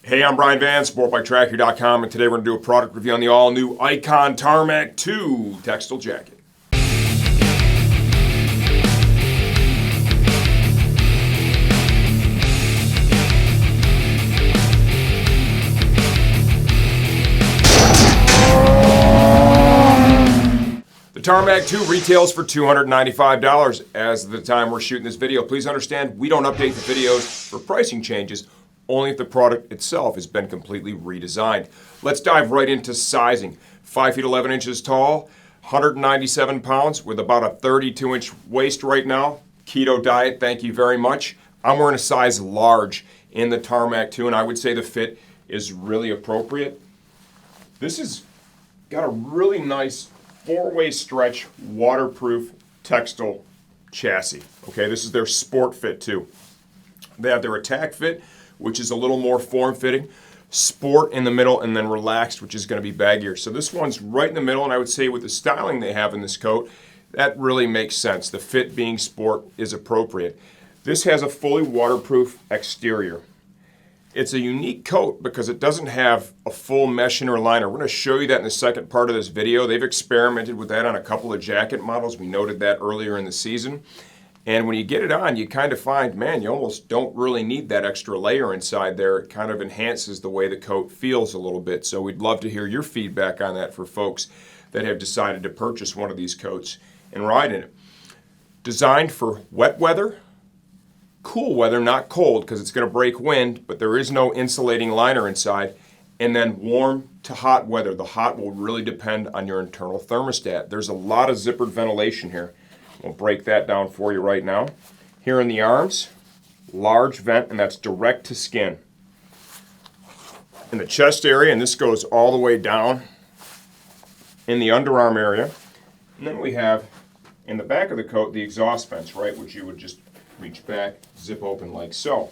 Hey, I'm Brian Van, sportbiketracker.com, and today we're going to do a product review on the all-new Hycor Tarmac 2 textile jacket. The Tarmac 2 retails for $295 as of the time we're shooting this video. Please understand, we don't update the videos for pricing changes, only if the product itself has been completely redesigned. Let's dive right into sizing. 5 feet 11 inches tall, 197 pounds with about a 32-inch waist right now. Keto diet, thank you very much. I'm wearing a size large in the Tarmac 2, and I would say the fit is really appropriate. This has got a really nice four-way stretch, waterproof textile chassis. Okay, this is their sport fit too. They have their attack fit, which is a little more form-fitting, sport in the middle, and then relaxed, which is going to be baggier. So this one's right in the middle, and I would say with the styling they have in this coat, that really makes sense. The fit being sport is appropriate. This has a fully waterproof exterior. It's a unique coat because it doesn't have a full mesh inner liner. We're going to show you that in the second part of this video. They've experimented with that on a couple of jacket models. We noted that earlier in the season. And when you get it on, you kind of find, man, you almost don't really need that extra layer inside there. It kind of enhances the way the coat feels a little bit. So we'd love to hear your feedback on that for folks that have decided to purchase one of these coats and ride in it. Designed for wet weather, cool weather, not cold because it's going to break wind, but there is no insulating liner inside. And then warm to hot weather. The hot will really depend on your internal thermostat. There's a lot of zippered ventilation here. We'll break that down for you right now. Here in the arms, large vent, and that's direct to skin. In the chest area, and this goes all the way down in the underarm area. And then we have in the back of the coat the exhaust vents, right, which you would just reach back, zip open like so.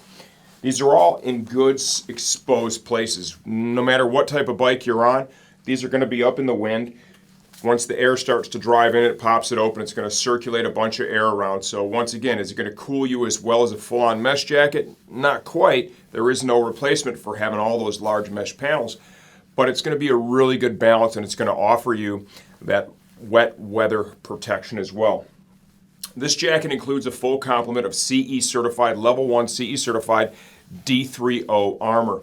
These are all in good exposed places. No matter what type of bike you're on, these are going to be up in the wind. Once the air starts to drive in, it pops it open. It's going to circulate a bunch of air around. So once again, is it going to cool you as well as a full-on mesh jacket? Not quite. There is no replacement for having all those large mesh panels, but it's going to be a really good balance, and it's going to offer you that wet weather protection as well. This jacket includes a full complement of CE certified, level 1 CE certified D3O armor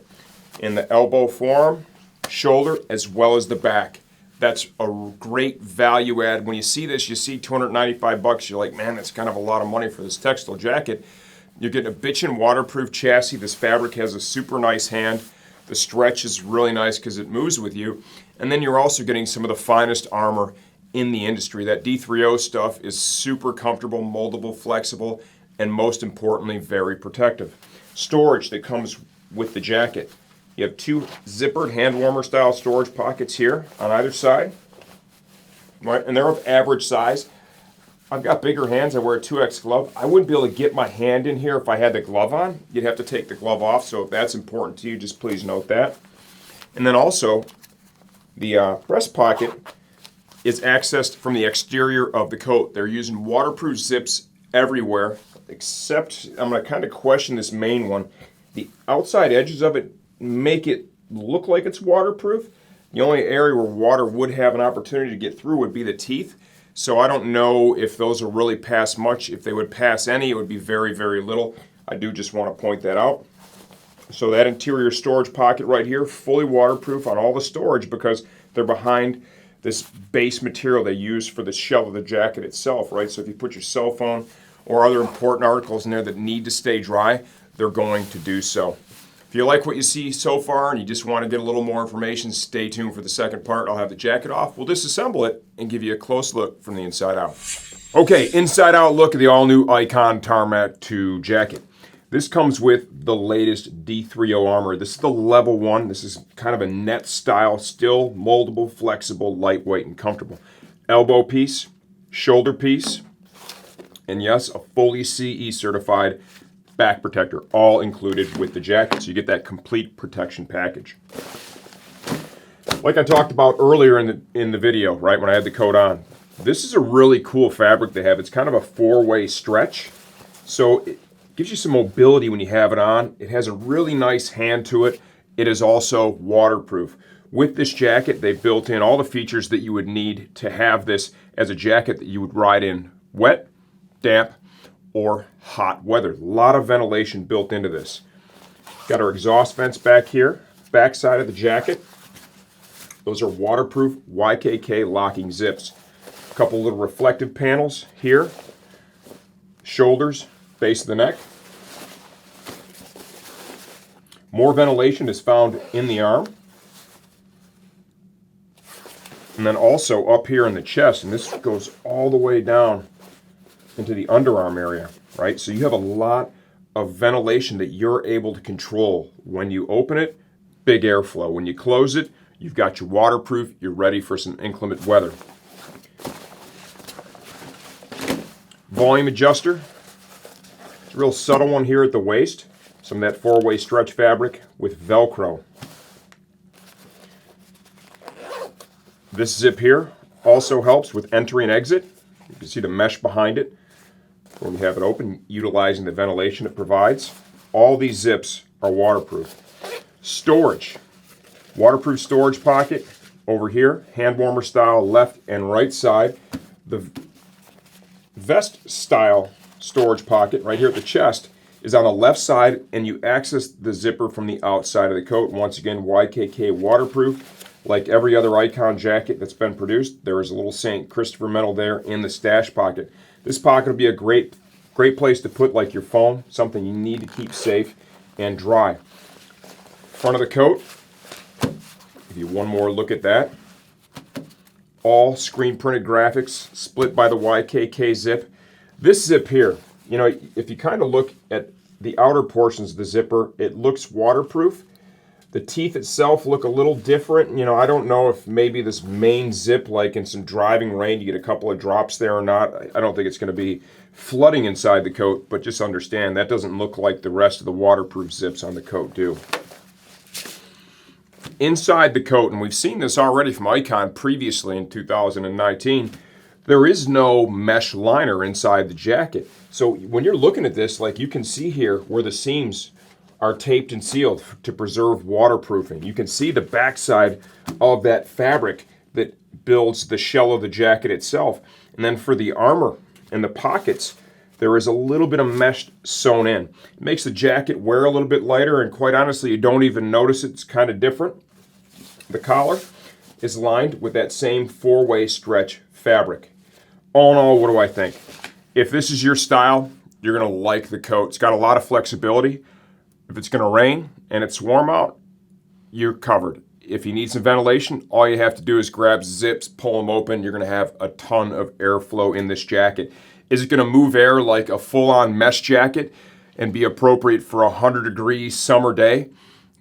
in the elbow forearm, shoulder, as well as the back. That's a great value add. When you see this, you see $295. You're like, man, that's kind of a lot of money for this textile jacket. You're getting a bitchin' waterproof chassis. This fabric has a super nice hand. The stretch is really nice because it moves with you. And then you're also getting some of the finest armor in the industry. That D3O stuff is super comfortable, moldable, flexible, and most importantly, very protective. Storage that comes with the jacket. You have two zippered hand warmer style storage pockets here on either side, right? And they're of average size. I've got bigger hands. I wear a 2X glove. I wouldn't be able to get my hand in here if I had the glove on. You'd have to take the glove off. So if that's important to you, just please note that. And then also, the breast pocket is accessed from the exterior of the coat. They're using waterproof zips everywhere, except I'm going to kind of question this main one. The outside edges of it make it look like it's waterproof. The only area where water would have an opportunity to get through would be the teeth. So I don't know if those will really pass much. If they would pass any, it would be very, very little. I do just want to point that out. So that interior storage pocket right here, fully waterproof on all the storage because they're behind this base material they use for the shell of the jacket itself, right? So if you put your cell phone or other important articles in there that need to stay dry, they're going to do so. If you like what you see so far and you just want to get a little more information, stay tuned for the second part. I'll have the jacket off. We'll disassemble it and give you a close look from the inside out. Okay, inside out look at the all-new Hycor Tarmac 2 jacket. This comes with the latest D3O armor. This is the level 1. This is kind of a net style, still moldable, flexible, lightweight, and comfortable. Elbow piece, shoulder piece, and yes, a fully CE certified back protector, all included with the jacket, so you get that complete protection package. Like I talked about earlier in the video, right, when I had the coat on, this is a really cool fabric they have. It's kind of a four-way stretch, so it gives you some mobility when you have it on. It has a really nice hand to it. It is also waterproof. With this jacket, they've built in all the features that you would need to have this as a jacket that you would ride in wet, damp, or hot weather. A lot of ventilation built into this. Got our exhaust vents back here, back side of the jacket. Those are waterproof YKK locking zips. A couple little reflective panels here, shoulders, base of the neck. More ventilation is found in the arm. And then also up here in the chest, and this goes all the way down into the underarm area, right? So you have a lot of ventilation that you're able to control. When you open it, big airflow. When you close it, you've got your waterproof, you're ready for some inclement weather. Volume adjuster. It's a real subtle one here at the waist. Some of that 4-way stretch fabric with Velcro. This zip here also helps with entry and exit. You can see the mesh behind it when you have it open, utilizing the ventilation it provides. All these zips are waterproof. Storage. Waterproof storage pocket over here, hand warmer style, left and right side. The vest style storage pocket right here at the chest is on the left side, and you access the zipper from the outside of the coat. Once again, YKK waterproof. Like every other Icon jacket that's been produced, there is a little St. Christopher medal there in the stash pocket. This pocket will be a great place to put like your phone, something you need to keep safe and dry. Front of the coat, give you one more look at that. All screen printed graphics, split by the YKK zip. This zip here, you know, if you kind of look at the outer portions of the zipper, it looks waterproof. The teeth itself look a little different. You know, I don't know if maybe this main zip, like in some driving rain, you get a couple of drops there or not. I don't think it's going to be flooding inside the coat, but just understand that doesn't look like the rest of the waterproof zips on the coat do. Inside the coat, and we've seen this already from Icon previously in 2019, there is no mesh liner inside the jacket. So when you're looking at this, like you can see here where the seams are taped and sealed to preserve waterproofing. You can see the backside of that fabric that builds the shell of the jacket itself. And then for the armor and the pockets, there is a little bit of mesh sewn in. It makes the jacket wear a little bit lighter, and quite honestly, you don't even notice it's kind of different. The collar is lined with that same 4-way stretch fabric. All in all, what do I think? If this is your style, you're going to like the coat. It's got a lot of flexibility. If it's going to rain and it's warm out, you're covered. If you need some ventilation, all you have to do is grab zips, pull them open. You're going to have a ton of airflow in this jacket. Is it going to move air like a full-on mesh jacket and be appropriate for a 100-degree summer day?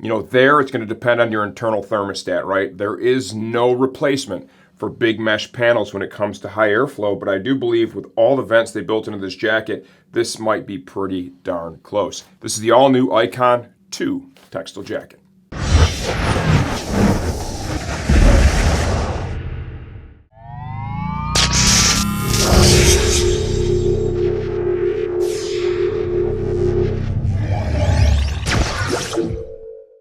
You know, there it's going to depend on your internal thermostat, right? There is no replacement for big mesh panels when it comes to high airflow, but I do believe with all the vents they built into this jacket, this might be pretty darn close. This is the all-new Icon 2 textile jacket.